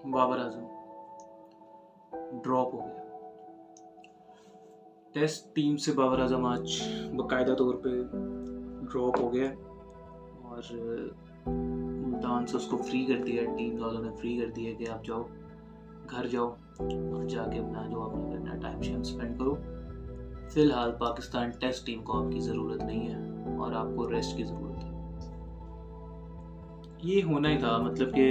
Babar Azam drop हो गया। Test team से बाबर आजम आज बाकायदा तौर पे ड्रॉप हो गया और मुल्तान से उसको फ्री कर दिया। टीम वालों ने फ्री कर दिया कि आप जाओ, घर जाओ और जाके अपना जो आपने करना है टाइम शाइम स्पेंड करो। फ़िलहाल पाकिस्तान टेस्ट टीम को आपकी ज़रूरत नहीं है और आपको रेस्ट की ज़रूरत है। ये होना ही था, मतलब कि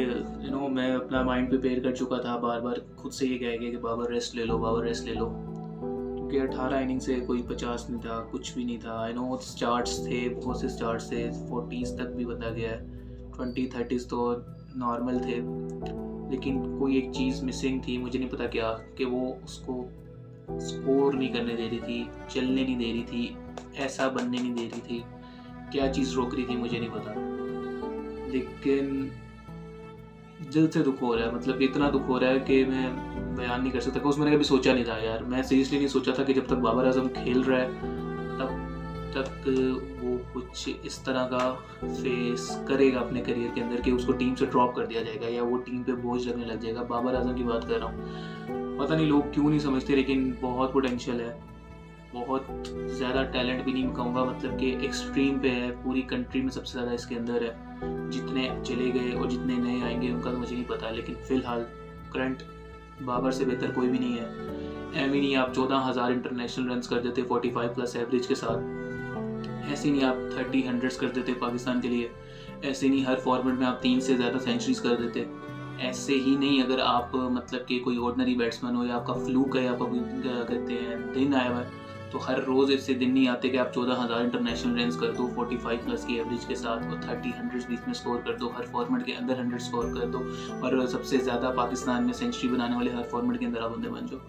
मैं अपना माइंड प्रिपेयर कर चुका था, बार बार खुद से ये कह गया कि बाबर रेस्ट ले लो, बाबर रेस्ट ले लो, क्योंकि 18 इनिंग से कोई 50 नहीं था, कुछ भी नहीं था। आई नो स्टार्ट्स थे, बहुत से स्टार्ट्स थे, 40s तक भी बंदा गया है, 20-30s तो नॉर्मल थे, लेकिन कोई एक चीज़ मिसिंग थी, मुझे नहीं पता क्या, कि वो उसको स्कोर नहीं करने दे रही थी, चलने नहीं दे रही थी, ऐसा बनने नहीं दे रही थी। क्या चीज़ रोक रही थी मुझे नहीं पता, लेकिन दिल से दुख हो रहा है, मतलब इतना दुख हो रहा है कि मैं बयान नहीं कर सकता। उसमें मैंने कभी सोचा नहीं था यार, मैं सीरियसली नहीं सोचा था कि जब तक बाबर आजम खेल रहा है तब तक वो कुछ इस तरह का फेस करेगा अपने करियर के अंदर कि उसको टीम से ड्रॉप कर दिया जाएगा या वो टीम पे बोझ लगने लग जाएगा। बाबर आजम की बात कर रहा हूँ, पता नहीं लोग क्यों नहीं समझते, लेकिन बहुत पोटेंशियल है, बहुत ज़्यादा टैलेंट भी नहीं कहूँगा, मतलब कि एक्सट्रीम पे है, पूरी कंट्री में सबसे ज़्यादा इसके अंदर है। जितने चले गए और जितने नए आएंगे उनका तो मुझे नहीं पता, लेकिन फ़िलहाल करंट बाबर से बेहतर कोई भी नहीं है। एम ही नहीं आप 14,000 इंटरनेशनल रन कर देते 45 प्लस एवरेज के साथ, ऐसे नहीं आप 30 हंड्रेड्स कर देते पाकिस्तान के लिए, ऐसे नहीं हर फॉर्मेट में आप 3 से ज़्यादा सेंचुरीज कर देते, ऐसे ही नहीं अगर आप मतलब कि कोई ऑर्डिनरी बैट्समैन हो या आपका फ्लूक है, आपका क्या कहते हैं दिन आया हुआ है, तो हर रोज़ ऐसे दिन नहीं आते कि आप 14,000 इंटरनेशनल रन कर दो 45 प्लस की एवरेज के साथ और 30 हंड्रेड्स बीच में स्कोर कर दो, हर फॉर्मेट के अंदर 100 स्कोर कर दो और सबसे ज़्यादा पाकिस्तान में सेंचुरी बनाने वाले हर फॉर्मेट के अंदर आप बंदे बन जाओ।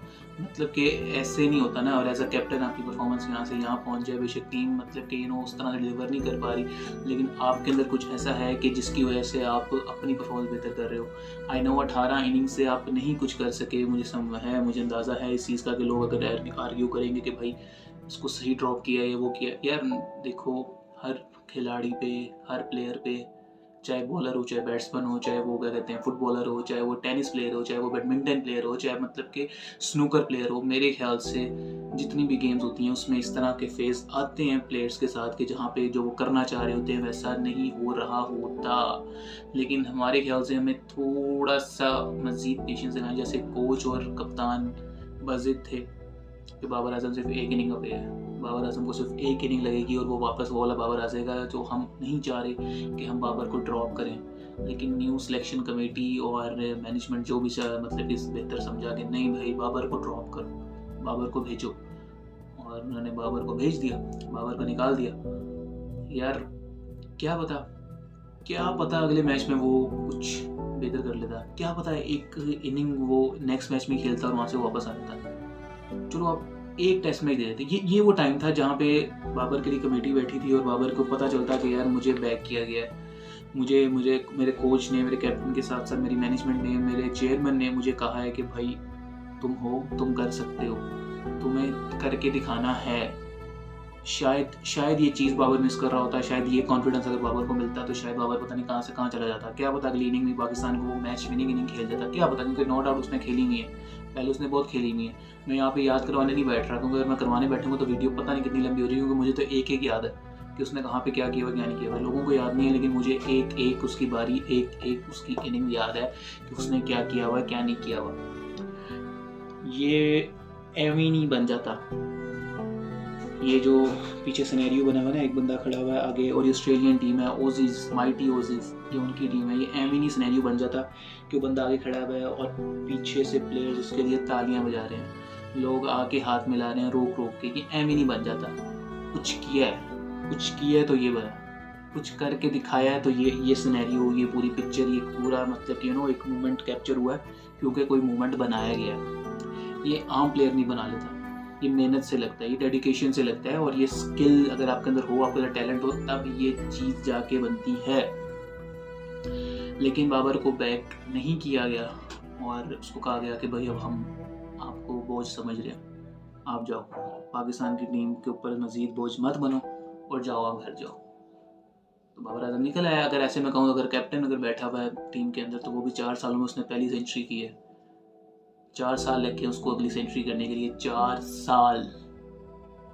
मतलब कि ऐसे नहीं होता ना, और एज अ कैप्टन आपकी परफॉर्मेंस यहाँ से यहाँ पहुँच जाए, बेशक टीम मतलब कि उस तरह डिलीवर नहीं कर पा रही, लेकिन आपके अंदर कुछ ऐसा है कि जिसकी वजह से आप अपनी परफॉर्मेंस बेहतर कर रहे हो। आई नो 18 इनिंग्स से आप नहीं कुछ कर सके, मुझे अंदाज़ा है इस चीज़ का कि लोग अगर आर्ग्यू करेंगे कि भाई इसको सही ड्रॉप किया है, वो किया यार, देखो हर खिलाड़ी पे, हर प्लेयर पे, चाहे बॉलर हो, चाहे बैट्समैन हो, चाहे वो क्या कहते हैं फुटबॉलर हो, चाहे वो टेनिस प्लेयर हो, चाहे वो बैडमिंटन प्लेयर हो, चाहे मतलब कि स्नूकर प्लेयर हो, मेरे ख्याल से जितनी भी गेम्स होती हैं उसमें इस तरह के फेज आते हैं प्लेयर्स के साथ कि जहाँ पे जो वो करना चाह रहे होते हैं वैसा नहीं हो रहा होता। लेकिन हमारे ख्याल से हमें थोड़ा सा मज़ीद पेशेंस देना, जैसे कोच और कप्तान बजिद थे कि बाबर आजम सिर्फ एक इनिंग अवे है, बाबर आजम को सिर्फ एक इनिंग लगेगी और वो वापस वो वाला बाबर आ जाएगा, जो हम नहीं चाह रहे कि हम बाबर को ड्रॉप करें। लेकिन न्यू सिलेक्शन कमेटी और मैनेजमेंट जो भी मतलब इस बेहतर समझा कि नहीं भाई बाबर को ड्रॉप करो, बाबर को भेजो, और उन्होंने बाबर को भेज दिया, बाबर को निकाल दिया। यार क्या पता, क्या पता अगले मैच में वो कुछ बेहतर कर लेता, क्या पता एक इनिंग वो नेक्स्ट मैच में खेलता और वहाँ से वापस आ जाता। चलो आप एक टेस्ट मैच दे देते। ये वो टाइम था जहाँ पे बाबर के लिए कमेटी बैठी थी और बाबर को पता चलता कि यार मुझे बैक किया गया है, मुझे मुझे मेरे कोच ने, मेरे कैप्टन के साथ साथ मेरी मैनेजमेंट ने, मेरे चेयरमैन ने मुझे कहा है कि भाई तुम हो, तुम कर सकते हो, तुम्हें करके दिखाना है। शायद ये चीज़ बाबर मिस कर रहा होता है, शायद ये कॉन्फिडेंस अगर बाबर को मिलता तो शायद बाबर पता नहीं कहाँ से कहाँ चला जाता, क्या पता अगली इनिंग में पाकिस्तान को वो मैच विनिंग इनिंग खेल देता, क्या पता, क्योंकि नो डाउट उसने खेली नहीं है, पहले उसने बहुत खेली नहीं है। मैं यहाँ पे याद करवाने नहीं बैठ रहा, क्योंकि अगर मैं करवाने बैठूंगा तो वीडियो पता नहीं कितनी लंबी हो रही है, क्योंकि मुझे तो एक एक याद है कि उसने कहाँ पे क्या किया हुआ क्या नहीं किया हुआ, लोगों को याद नहीं है, लेकिन मुझे एक एक उसकी बारी, एक एक उसकी इनिंग याद है कि उसने क्या किया हुआ क्या नहीं किया हुआ। ये एम ही नहीं बन जाता। ये जो पीछे सिनेरियो बना हुआ है ना, एक बंदा खड़ा हुआ है आगे और ये ऑस्ट्रेलियन टीम है, ओजीज, माइटी ओजीज, ये उनकी टीम है, ये एम ही नहीं सिनेरियो बन जाता कि वो बंदा आगे खड़ा हुआ है और पीछे से प्लेयर्स उसके लिए तालियां बजा रहे हैं, लोग आके हाथ मिला रहे हैं रोक रोक के, ये एम ही नहीं बन जाता। कुछ किया है, कुछ किया है तो ये बना, कुछ करके दिखाया है तो ये सिनेरियो, ये पूरी पिक्चर, ये पूरा मतलब कि एक मोमेंट कैप्चर हुआ है, क्योंकि कोई मोमेंट बनाया गया है। ये आम प्लेयर नहीं बना लेता, ये मेहनत से लगता है, ये डेडिकेशन से लगता है, और ये स्किल अगर आपके अंदर हो, आपके अंदर टैलेंट हो, तब ये चीज़ जाके बनती है। लेकिन बाबर को बैक नहीं किया गया और उसको कहा गया कि भाई अब हम आपको बोझ समझ रहे हैं, आप जाओ, पाकिस्तान की टीम के ऊपर मज़ीद बोझ मत बनो और जाओ, आप घर जाओ। तो बाबर आजम निकल आया। अगर ऐसे मैं कहूँ, अगर कैप्टन अगर बैठा हुआ है टीम के अंदर, तो वो भी 4 सालों में उसने पहली सेंचुरी की है। 4 साल लग गए उसको अगली सेंचुरी करने के लिए, 4 साल।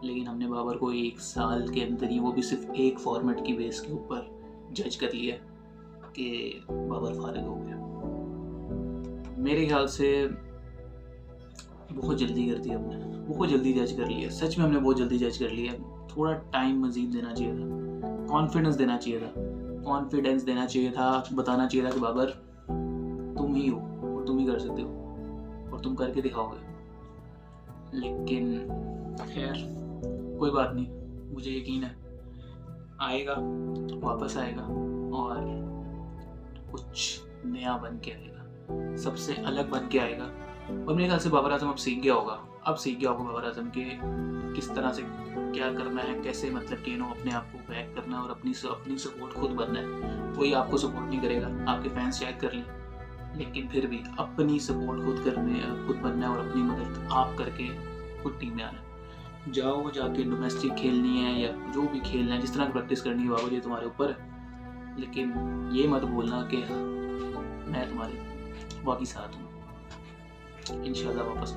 लेकिन हमने बाबर को 1 साल के अंदर ही, वो भी सिर्फ एक फॉर्मेट की बेस के ऊपर जज कर लिया कि बाबर फारिग हो गया। मेरे ख्याल से बहुत जल्दी कर दिया हमने, बहुत जल्दी जज कर लिया। सच में हमने बहुत जल्दी जज कर लिया। थोड़ा टाइम मजीद देना चाहिए था, कॉन्फिडेंस देना चाहिए था, कॉन्फिडेंस देना चाहिए था, बताना चाहिए था कि बाबर तुम ही हो और तुम ही कर सकते हो और तुम करके दिखाओगे। लेकिन खैर कोई बात नहीं, मुझे यकीन है आएगा, वापस आएगा और कुछ नया बन के आएगा, सबसे अलग बन के आएगा। और मेरे ख्याल से बाबर आजम अब सीख गया होगा, बाबर आजम के किस तरह से क्या करना है, कैसे मतलब कि अपने आप को बैक करना है और अपनी सपोर्ट खुद बनना है। कोई आपको सपोर्ट नहीं करेगा, आपके फैंस चेक कर लें, लेकिन फिर भी अपनी सपोर्ट खुद बनना है और अपनी मदद आप करके खुद टीम में आना है। जाओ, जाके डोमेस्टिक खेलनी है या जो भी खेलना है, जिस तरह की प्रैक्टिस करनी है बाबू जी तुम्हारे ऊपर है। लेकिन ये मत बोलना कि मैं तुम्हारे बाकी साथ हूँ। इंशाल्लाह वापस